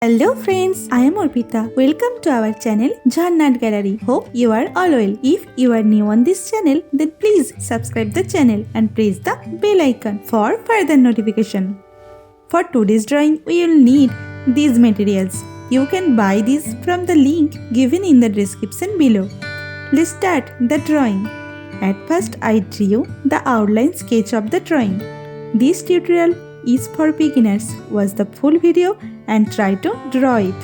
Hello friends, I am Arpita. Welcome to our channel Jharna Gallery. Hope you are all well. If you are new on this channel, then please subscribe the channel and press the bell icon for further notification. For today's drawing, we will need these materials. You can buy these from the link given in the description below. Let's start the drawing. At first, I drew the outline sketch of the drawing. This tutorial is for beginners. Watch the full video and try to draw it.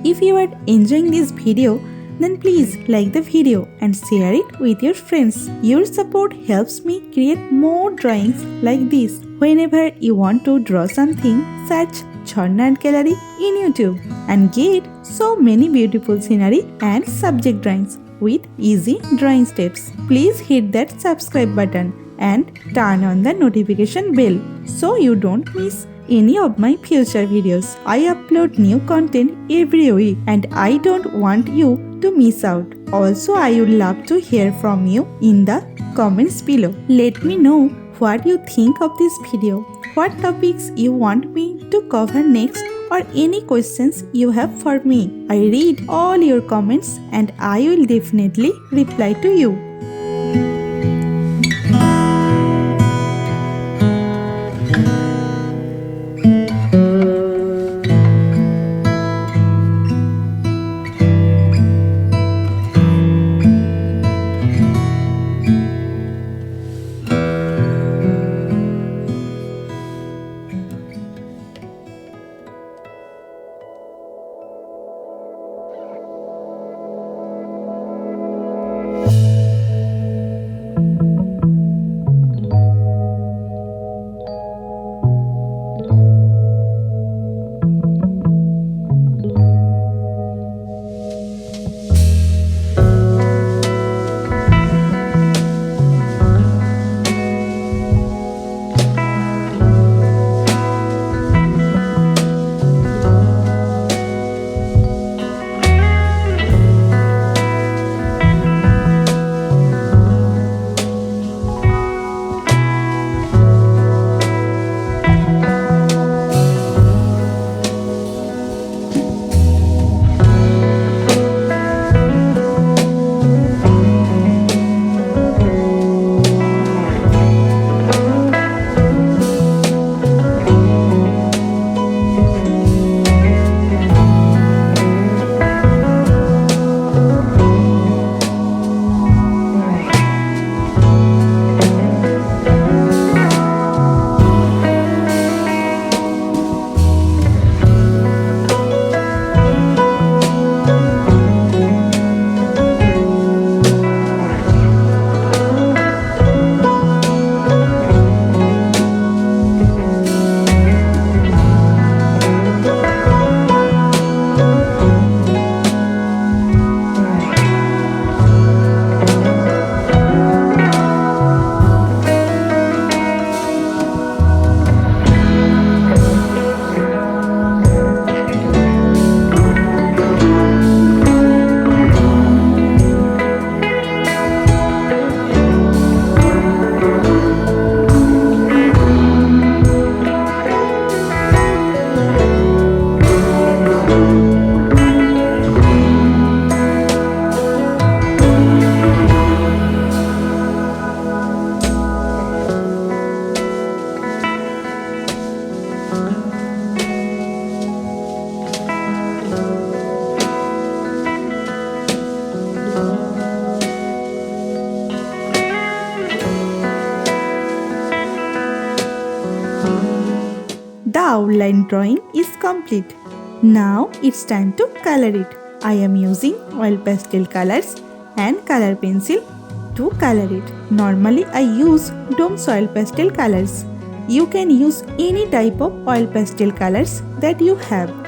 If you are enjoying this video, then please like the video and share it with your friends. Your support helps me create more drawings like this. Whenever you want to draw something, search Jharna Gallery in YouTube and get so many beautiful scenery and subject drawings with easy drawing steps. Please hit that subscribe button and turn on the notification bell so you don't miss any of my future videos. I upload new content every week and I don't want you to miss out. Also, I would love to hear from you in the comments below. Let me know what you think of this video, what topics you want me to cover next, or any questions you have for me. I read all your comments and I will definitely reply to you. outline drawing is complete. Now it's time to color it. I am using oil pastel colors and color pencil to color it. Normally I use Dome's oil pastel colors. You can use any type of oil pastel colors that you have.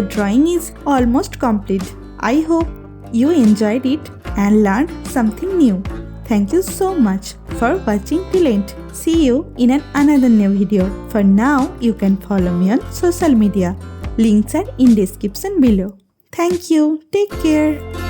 drawing is almost complete. I hope you enjoyed it and learned something new. Thank you so much for watching till end. See you in another new video. For now, you can follow me on social media. Links are in description below. Thank you. Take care.